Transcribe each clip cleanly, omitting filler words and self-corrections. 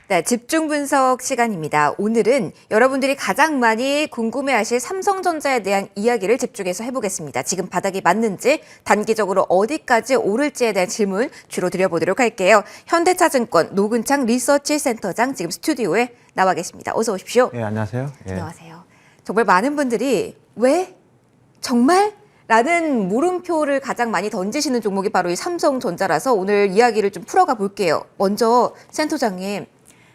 네, 집중 분석 시간입니다. 오늘은 여러분들이 가장 많이 궁금해하실 삼성전자에 대한 이야기를 집중해서 해보겠습니다. 지금 바닥이 맞는지, 단기적으로 어디까지 오를지에 대한 질문 주로 드려보도록 할게요. 현대차증권 노근창 리서치 센터장 지금 스튜디오에 나와 계십니다. 어서 오십시오. 네, 안녕하세요. 안녕하세요. 정말 많은 분들이 왜? 정말? 라는 물음표를 가장 많이 던지시는 종목이 바로 이 삼성전자라서 오늘 이야기를 좀 풀어가 볼게요. 먼저 센터장님,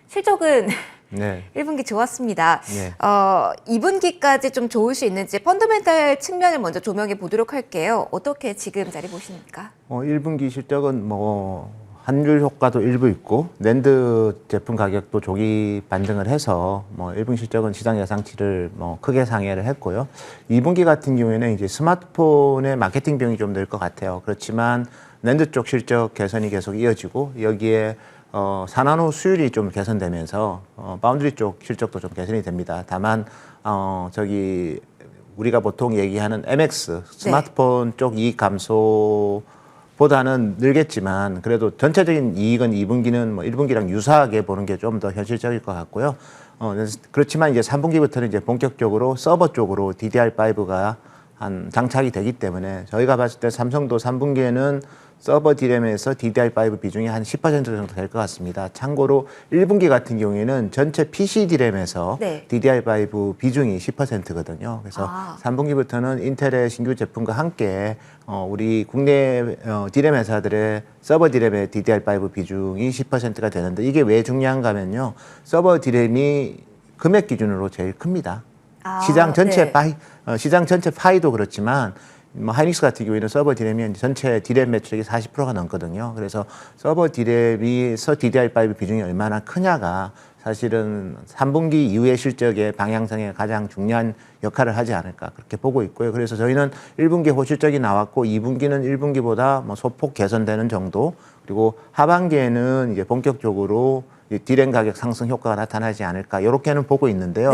실적은 네. 1분기 좋았습니다. 네. 2분기까지 좀 좋을 수 있는지 펀더멘탈 측면을 먼저 조명해 보도록 할게요. 어떻게 지금 자리 보십니까? 1분기 실적은 환율 효과도 일부 있고 낸드 제품 가격도 조기 반등을 해서 1분기 실적은 시장 예상치를 크게 상회를 했고요. 2분기 같은 경우에는 이제 스마트폰의 마케팅 비용이 좀 늘 것 같아요. 그렇지만 낸드 쪽 실적 개선이 계속 이어지고 여기에 4나노 수율이 좀 개선되면서 바운드리 쪽 실적도 좀 개선이 됩니다. 다만 우리가 보통 얘기하는 MX 스마트폰 쪽 이익 감소보다는 늘겠지만 그래도 전체적인 이익은 2분기는 1분기랑 유사하게 보는 게 좀 더 현실적일 것 같고요. 그렇지만 이제 3분기부터는 이제 본격적으로 서버 쪽으로 DDR5가 장착이 되기 때문에 저희가 봤을 때 삼성도 3분기에는 서버 D램에서 DDR5 비중이 한 10% 정도 될 것 같습니다. 참고로 1분기 같은 경우에는 전체 PC D램에서 DDR5 비중이 10%거든요. 그래서 3분기부터는 인텔의 신규 제품과 함께 우리 국내 D램 회사들의 서버 D램의 DDR5 비중이 10%가 되는데 이게 왜 중요한가 하면요. 서버 D램이 금액 기준으로 제일 큽니다. 시장 전체 파이도 그렇지만 하이닉스 같은 경우에는 서버 D램이 전체 D램 매출액이 40%가 넘거든요. 그래서 서버 D램에서 DDR5 비중이 얼마나 크냐가 사실은 3분기 이후의 실적의 방향성에 가장 중요한 역할을 하지 않을까 그렇게 보고 있고요. 그래서 저희는 1분기 호실적이 나왔고 2분기는 1분기보다 소폭 개선되는 정도 그리고 하반기에는 이제 본격적으로 D램 가격 상승 효과가 나타나지 않을까 이렇게는 보고 있는데요.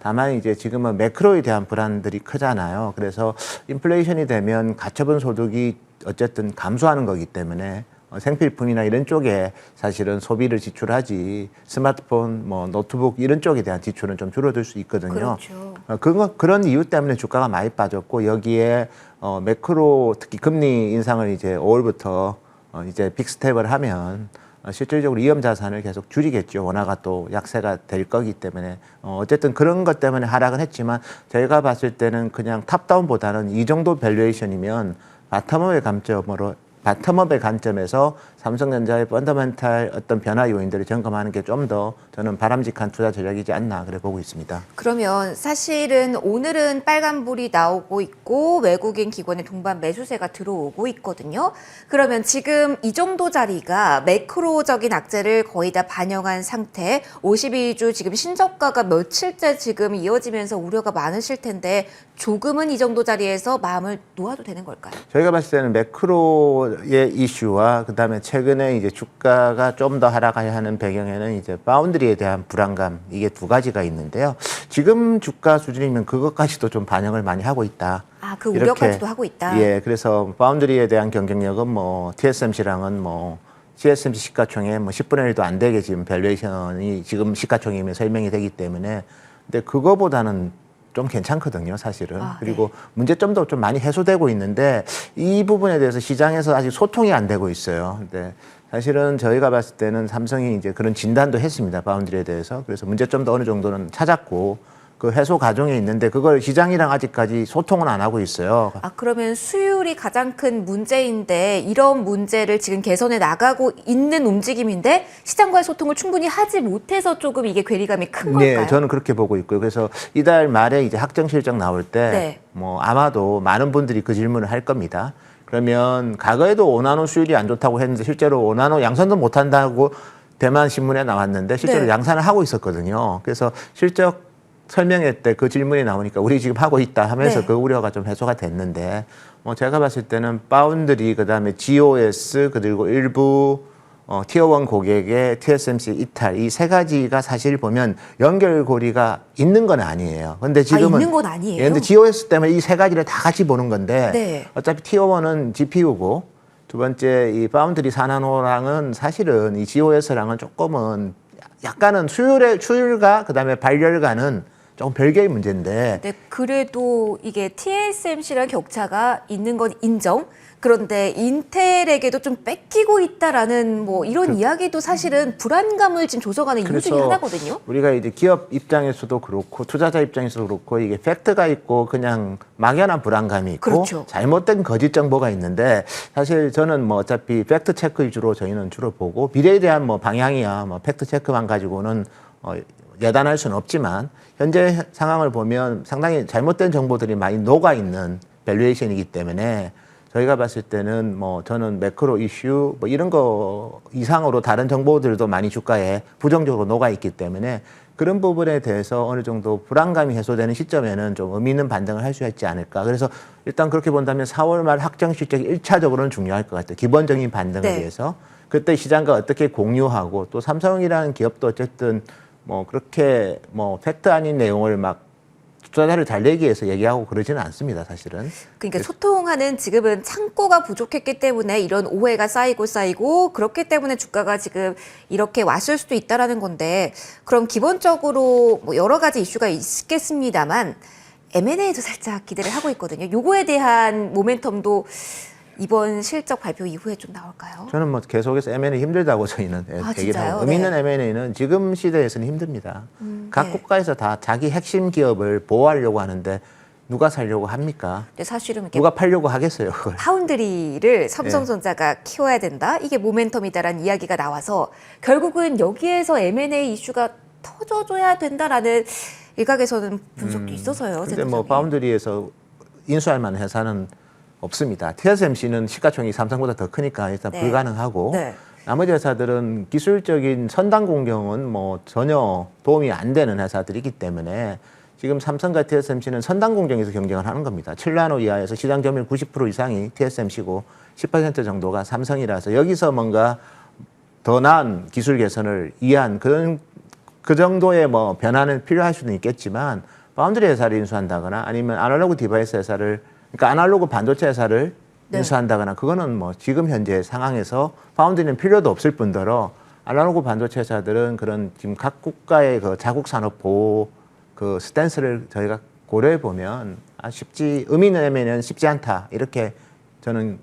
다만 이제 지금은 매크로에 대한 불안들이 크잖아요. 그래서 인플레이션이 되면 가처분 소득이 어쨌든 감소하는 거기 때문에 생필품이나 이런 쪽에 사실은 소비를 지출하지 스마트폰, 노트북 이런 쪽에 대한 지출은 좀 줄어들 수 있거든요. 그렇죠. 그런 이유 때문에 주가가 많이 빠졌고 여기에 매크로 특히 금리 인상을 이제 5월부터 이제 빅스텝을 하면 실질적으로 위험 자산을 계속 줄이겠죠. 원화가 또 약세가 될 거기 때문에 어쨌든 그런 것 때문에 하락은 했지만 저희가 봤을 때는 그냥 탑다운보다는 이 정도 밸류에이션이면 바텀업의 관점에서 삼성전자의 펀더멘탈 어떤 변화 요인들을 점검하는 게 좀 더 저는 바람직한 투자 전략이지 않나 그래 보고 있습니다. 그러면 사실은 오늘은 빨간불이 나오고 있고 외국인 기관의 동반 매수세가 들어오고 있거든요. 그러면 지금 이 정도 자리가 매크로적인 악재를 거의 다 반영한 상태 52주 지금 신저가가 며칠째 지금 이어지면서 우려가 많으실 텐데 조금은 이 정도 자리에서 마음을 놓아도 되는 걸까요? 저희가 봤을 때는 매크로의 이슈와 그다음에 최근에 이제 주가가 좀 더 하락해야 하는 배경에는 이제 바운드리에 대한 불안감 이게 두 가지가 있는데요. 지금 주가 수준이면 그것까지도 좀 반영을 많이 하고 있다. 그 우려까지도 하고 있다. 예, 그래서 바운드리에 대한 경쟁력은 TSMC랑은 TSMC 시가총액 10분의 1도 안 되게 지금 밸류에이션이 지금 시가총액이면 설명이 되기 때문에 근데 그거보다는 좀 괜찮거든요, 사실은. 그리고 문제점도 좀 많이 해소되고 있는데 이 부분에 대해서 시장에서 아직 소통이 안 되고 있어요. 근데 사실은 저희가 봤을 때는 삼성이 이제 그런 진단도 했습니다, 바운드리에 대해서. 그래서 문제점도 어느 정도는 찾았고 그 해소 과정에 있는데 그걸 시장이랑 아직까지 소통은 안 하고 있어요. 그러면 수율이 가장 큰 문제인데 이런 문제를 지금 개선해 나가고 있는 움직임인데 시장과의 소통을 충분히 하지 못해서 조금 이게 괴리감이 큰 걸까요? 네, 저는 그렇게 보고 있고요. 그래서 이달 말에 이제 확정 실적 나올 때 아마도 많은 분들이 그 질문을 할 겁니다. 그러면 과거에도 5나노 수율이 안 좋다고 했는데 실제로 5나노 양산도 못 한다고 대만 신문에 나왔는데 실제로 양산을 하고 있었거든요. 그래서 실적 설명회 때 그 질문이 나오니까 우리 지금 하고 있다 하면서 그 우려가 좀 해소가 됐는데 제가 봤을 때는 바운드리 그다음에 GOS 그리고 일부 티어1 고객의 TSMC 이탈 이 세 가지가 사실 보면 연결고리가 있는 건 아니에요. 근데 지금은 있는 건 아니에요. 근데 GOS 때문에 이 세 가지를 다 같이 보는 건데 어차피 티어1은 GPU고 두 번째 이 바운드리 4나노랑은 사실은 이 GOS랑은 조금은 약간은 수율과 그다음에 발열과는 조금 별개의 문제인데. 네, 그래도 이게 TSMC랑 격차가 있는 건 인정. 그런데 인텔에게도 좀 뺏기고 있다라는 뭐 이런 이야기도 사실은 불안감을 지금 조성하는 이유 중에 하나거든요. 우리가 이제 기업 입장에서도 그렇고 투자자 입장에서도 그렇고 이게 팩트가 있고 그냥 막연한 불안감이 있고 그렇죠. 잘못된 거짓 정보가 있는데 사실 저는 뭐 어차피 팩트 체크 위주로 저희는 주로 보고 미래에 대한 뭐 방향이야 뭐 팩트 체크만 가지고는 예단할 수는 없지만 현재 상황을 보면 상당히 잘못된 정보들이 많이 녹아 있는 밸류에이션이기 때문에 저희가 봤을 때는 뭐 저는 매크로 이슈 뭐 이런 거 이상으로 다른 정보들도 많이 주가에 부정적으로 녹아 있기 때문에 그런 부분에 대해서 어느 정도 불안감이 해소되는 시점에는 좀 의미 있는 반등을 할 수 있지 않을까. 그래서 일단 그렇게 본다면 4월 말 확정 실적이 1차적으로는 중요할 것 같아요. 기본적인 반등을 네. 위해서. 그때 시장과 어떻게 공유하고 또 삼성이라는 기업도 어쨌든 뭐 그렇게 뭐 팩트 아닌 내용을 막 투자자를 잘 내기 위해서 얘기하고 그러지는 않습니다, 사실은. 그러니까 소통하는 지금은 창고가 부족했기 때문에 이런 오해가 쌓이고 그렇기 때문에 주가가 지금 이렇게 왔을 수도 있다라는 건데 그럼 기본적으로 뭐 여러 가지 이슈가 있겠습니다만 M&A도 살짝 기대를 하고 있거든요. 요거에 대한 모멘텀도 이번 실적 발표 이후에 좀 나올까요? 저는 뭐 계속해서 M&A 힘들다고 저희는 얘기를 진짜요? 하고 의미 있는 네. M&A는 지금 시대에서는 힘듭니다. 각 네. 국가에서 다 자기 핵심 기업을 보호하려고 하는데 누가 살려고 합니까? 근데 사실은 이렇게 누가 팔려고 하겠어요, 그걸. 파운드리를 삼성전자가 키워야 된다. 이게 모멘텀이다라는 이야기가 나와서 결국은 여기에서 M&A 이슈가 터져줘야 된다라는 일각에서는 분석도 있어서요. 근데 뭐 센터장님. 파운드리에서 인수할 만한 회사는 없습니다. TSMC는 시가총액이 삼성보다 더 크니까 일단 네. 불가능하고 네. 나머지 회사들은 기술적인 선단 공정은 뭐 전혀 도움이 안 되는 회사들이기 때문에 지금 삼성과 TSMC는 선단 공정에서 경쟁을 하는 겁니다. 7나노 이하에서 시장 점유율 90% 이상이 TSMC고 10% 정도가 삼성이라서 여기서 뭔가 더 나은 기술 개선을 위한 그 정도의 뭐 변화는 필요할 수는 있겠지만 파운드리 회사를 인수한다거나 아니면 아날로그 디바이스 회사를 그러니까 아날로그 반도체 회사를 네. 인수한다거나 그거는 뭐 지금 현재 상황에서 파운드리는 필요도 없을 뿐더러 아날로그 반도체 회사들은 그런 지금 각 국가의 그 자국 산업 보호 그 스탠스를 저희가 고려해 보면 의미 있는 M&A는 쉽지 않다 이렇게 저는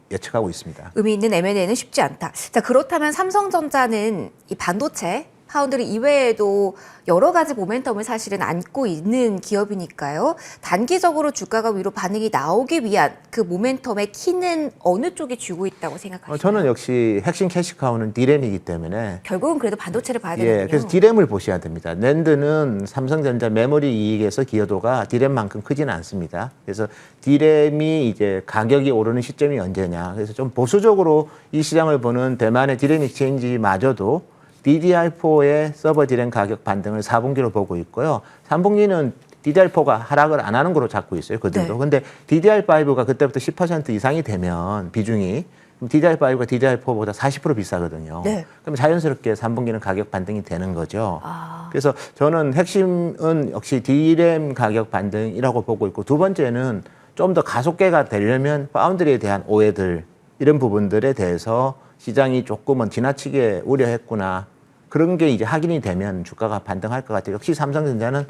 예측하고 있습니다. 의미 있는 M&A는 쉽지 않다. 자, 그렇다면 삼성전자는 이 반도체 파운드리 이외에도 여러 가지 모멘텀을 사실은 안고 있는 기업이니까요. 단기적으로 주가가 위로 반응이 나오기 위한 그 모멘텀의 키는 어느 쪽이 쥐고 있다고 생각하시나요? 저는 역시 핵심 캐시카우는 디램이기 때문에 결국은 그래도 반도체를 봐야 되는군요. 그래서 디램을 보셔야 됩니다. 낸드는 삼성전자 메모리 이익에서 기여도가 디램만큼 크지는 않습니다. 그래서 디램이 이제 가격이 오르는 시점이 언제냐. 그래서 좀 보수적으로 이 시장을 보는 대만의 디램 익스체인지마저도 DDR4의 서버 디램 가격 반등을 4분기로 보고 있고요. 3분기는 DDR4가 하락을 안 하는 거로 잡고 있어요. 그대로. 네. 근데 DDR5가 그때부터 10% 이상이 되면 비중이 DDR5가 DDR4보다 40% 비싸거든요. 네. 그럼 자연스럽게 3분기는 가격 반등이 되는 거죠. 아. 그래서 저는 핵심은 역시 D램 가격 반등이라고 보고 있고 두 번째는 좀 더 가속계가 되려면 파운드리에 대한 오해들 이런 부분들에 대해서 시장이 조금은 지나치게 우려했구나. 그런 게 이제 확인이 되면 주가가 반등할 것 같아요. 역시 삼성전자는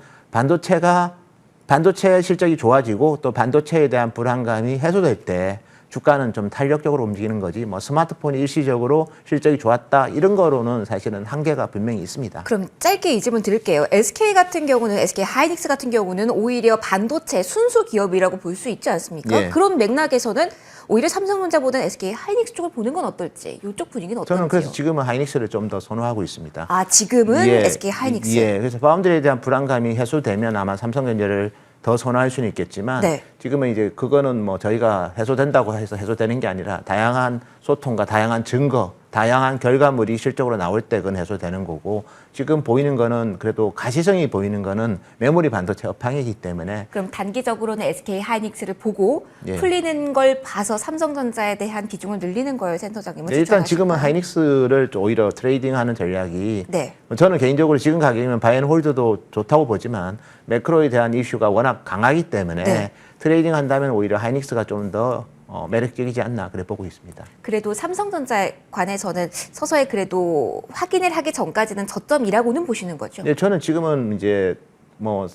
반도체 실적이 좋아지고 또 반도체에 대한 불안감이 해소될 때 주가는 좀 탄력적으로 움직이는 거지 뭐 스마트폰이 일시적으로 실적이 좋았다 이런 거로는 사실은 한계가 분명히 있습니다. 그럼 짧게 이 질문 드릴게요. SK 같은 경우는 SK 하이닉스 같은 경우는 오히려 반도체 순수 기업이라고 볼 수 있지 않습니까? 예. 그런 맥락에서는 오히려 삼성전자보다는 SK 하이닉스 쪽을 보는 건 어떨지, 이쪽 분위기는 어떨지요? 저는 그래서 지금은 하이닉스를 좀 더 선호하고 있습니다. 아, 지금은 예, SK 하이닉스. 예, 그래서 파운드리에 대한 불안감이 해소되면 아마 삼성전자를 더 선호할 수는 있겠지만 네. 지금은 이제 그거는 뭐 저희가 해소된다고 해서 해소되는 게 아니라 다양한 소통과 다양한 증거, 다양한 결과물이 실적으로 나올 때 그건 해소되는 거고 지금 보이는 거는 그래도 가시성이 보이는 거는 메모리 반도체 업황이기 때문에 그럼 단기적으로는 SK 하이닉스를 보고 예. 풀리는 걸 봐서 삼성전자에 대한 비중을 늘리는 거예요, 센터장님은 네, 일단 추천하실까요? 지금은 하이닉스를 오히려 트레이딩하는 전략이 네. 저는 개인적으로 지금 가격이면 바이앤홀드도 좋다고 보지만 매크로에 대한 이슈가 워낙 강하기 때문에 네. 트레이딩 한다면 오히려 하이닉스가 좀 더 매력적이지 않나 그래 보고 있습니다. 그래도 삼성전자에 관해서는 서서히 그래도 확인을 하기 전까지는 저점이라고는 보시는 거죠? 네, 저는 지금은 이제 뭐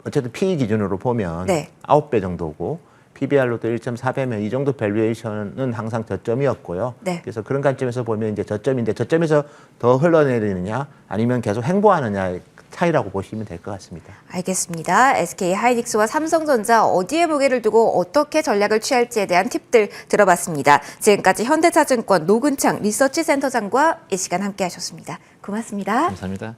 어쨌든 PE 기준으로 보면 네. 9배 정도고 PBR로도 1.4배면 이 정도 밸류에이션은 항상 저점이었고요. 네. 그래서 그런 관점에서 보면 이제 저점인데 저점에서 더 흘러내리느냐 아니면 계속 행보하느냐의 차이라고 보시면 될 것 같습니다. 알겠습니다. SK 하이닉스와 삼성전자 어디에 무게를 두고 어떻게 전략을 취할지에 대한 팁들 들어봤습니다. 지금까지 현대차증권 노근창 리서치센터장과 이 시간 함께 하셨습니다. 고맙습니다. 감사합니다.